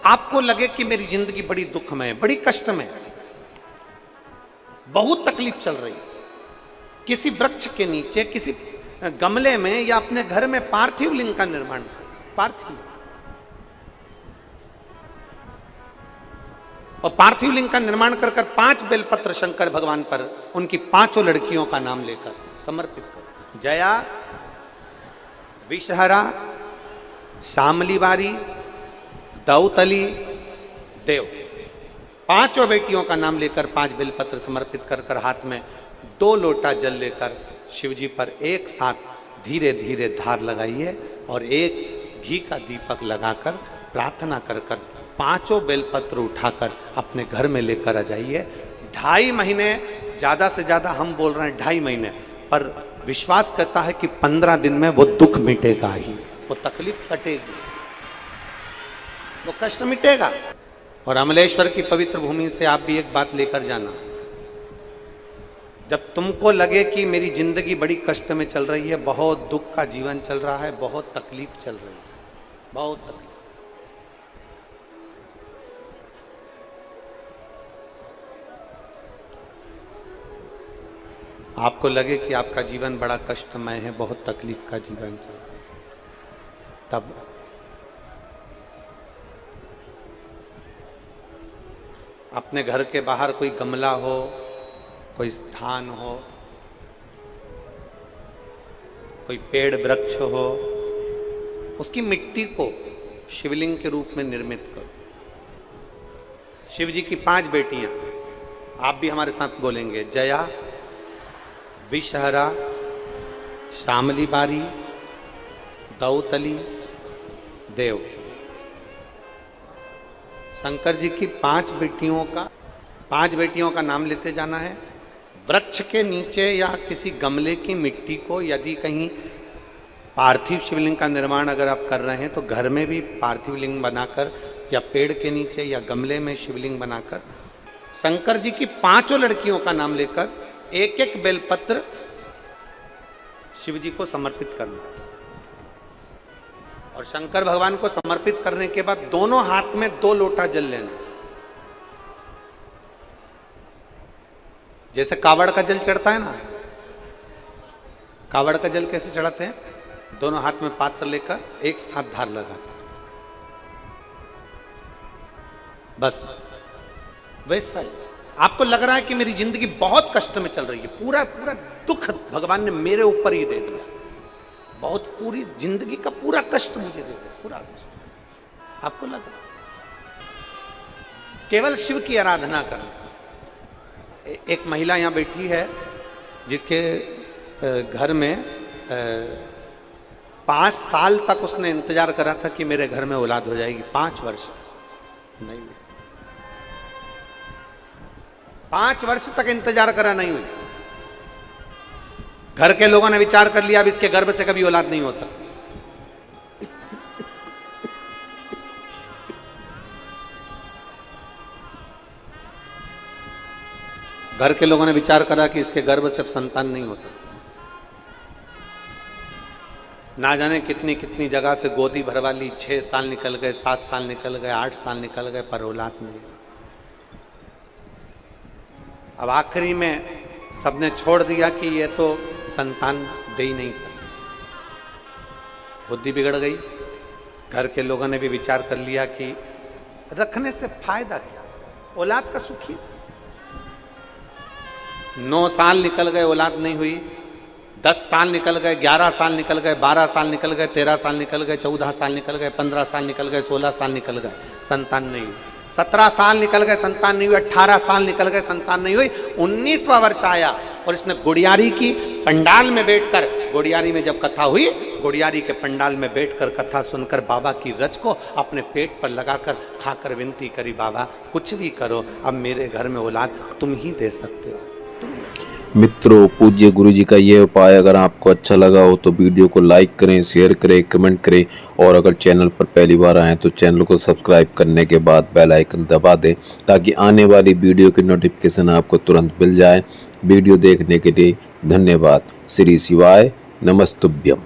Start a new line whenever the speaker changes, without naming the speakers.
आपको लगे कि मेरी जिंदगी बड़ी दुखमय, बड़ी कष्टमय, बहुत तकलीफ चल रही है, किसी वृक्ष के नीचे, किसी गमले में या अपने घर में पार्थिव लिंग का निर्माण करें। पार्थिव और पार्थिव लिंग का निर्माण कर 5 बेलपत्र शंकर भगवान पर उनकी 5 लड़कियों का नाम लेकर समर्पित करो। जया, विषहरा, शामली बारी, दौतली, देव, 5 बेटियों का नाम लेकर 5 बेलपत्र समर्पित कर हाथ में 2 लोटा जल लेकर शिव जी पर एक साथ धीरे धीरे धार लगाइए और एक घी का दीपक लगाकर प्रार्थना कर 5 बेलपत्र उठाकर अपने घर में लेकर आ जाइए। 2.5 महीने, ज़्यादा से ज़्यादा हम बोल रहे हैं 2.5 महीने, पर विश्वास करता है कि 15 दिन में वो दुख मिटेगा ही, वो तकलीफ कटेगी, वो कष्ट मिटेगा। और अमलेश्वर की पवित्र भूमि से आप भी एक बात लेकर जाना, जब तुमको लगे कि मेरी जिंदगी बड़ी कष्ट में चल रही है, बहुत दुख का जीवन चल रहा है, बहुत तकलीफ चल रही है, बहुत तकलीफ, आपको लगे कि आपका जीवन बड़ा कष्टमय है, बहुत तकलीफ का जीवन चल रहा है, तब अपने घर के बाहर कोई गमला हो, कोई स्थान हो, कोई पेड़ वृक्ष हो, उसकी मिट्टी को शिवलिंग के रूप में निर्मित करो। शिव जी की 5 बेटियां, आप भी हमारे साथ बोलेंगे, जया, विषहरा, शामली बारी, दौतली, देव। शंकर जी की 5 बेटियों का नाम लेते जाना है। वृक्ष के नीचे या किसी गमले की मिट्टी को, यदि कहीं पार्थिव शिवलिंग का निर्माण अगर आप कर रहे हैं तो घर में भी पार्थिव लिंग बनाकर या पेड़ के नीचे या गमले में शिवलिंग बनाकर शंकर जी की 5 लड़कियों का नाम लेकर एक एक बेलपत्र शिव जी को समर्पित करना है। और शंकर भगवान को समर्पित करने के बाद दोनों हाथ में 2 लोटा जल लेना। जैसे कावड़ का जल चढ़ता है ना, कावड़ का जल कैसे चढ़ाते हैं, दोनों हाथ में पात्र लेकर एक साथ धार लगाता, बस वैसा ही। आपको लग रहा है कि मेरी जिंदगी बहुत कष्ट में चल रही है, पूरा पूरा दुख भगवान ने मेरे ऊपर ही दे दिया, बहुत पूरी जिंदगी का पूरा कष्ट मुझे दे दिया, पूरा कष्ट। आपको लग रहा केवल शिव की आराधना करना। एक महिला यहां बैठी है जिसके घर में 5 साल तक उसने इंतजार करा था कि मेरे घर में औलाद हो जाएगी। 5 वर्ष नहीं, 5 वर्ष तक इंतजार करा, नहीं हुई। घर के लोगों ने विचार कर लिया अब इसके गर्भ से कभी औलाद नहीं हो सकती। घर के लोगों ने विचार करा कि इसके गर्भ से संतान नहीं हो सकती। ना जाने कितनी कितनी जगह से गोदी भरवा ली, 6 साल निकल गए, 7 साल निकल गए, 8 साल निकल गए, पर औलाद नहीं। अब आखिरी में सबने छोड़ दिया कि ये तो संतान दे ही नहीं सकते, बुद्धि बिगड़ गई। घर के लोगों ने भी विचार कर लिया कि रखने से फायदा क्या, औलाद का सुखी। 9 साल निकल गए, औलाद नहीं हुई। 10 साल निकल गए, 11 साल निकल गए, 12 साल निकल गए, 13 साल निकल गए, 14 साल निकल गए, 15 साल निकल गए, 16 साल निकल गए, संतान नहीं हुई। 17 साल निकल गए, संतान नहीं हुई। 18 साल निकल गए, संतान नहीं हुई। 19वां वर्ष आया और इसने गुड़ियारी की पंडाल में बैठकर, गुड़ियारी में जब कथा हुई, गुड़ियारी के पंडाल में बैठकर कथा सुनकर बाबा की रच को अपने पेट पर लगाकर खाकर विनती करी, बाबा कुछ भी करो, अब मेरे घर में औलाद तुम ही दे सकते हो।
मित्रों, पूज्य गुरु जी का ये उपाय अगर आपको अच्छा लगा हो तो वीडियो को लाइक करें, शेयर करें, कमेंट करें और अगर चैनल पर पहली बार आएँ तो चैनल को सब्सक्राइब करने के बाद बेल आइकन दबा दें ताकि आने वाली वीडियो की नोटिफिकेशन आपको तुरंत मिल जाए। वीडियो देखने के लिए धन्यवाद। श्री शिवाय नमस्तुभ्यम।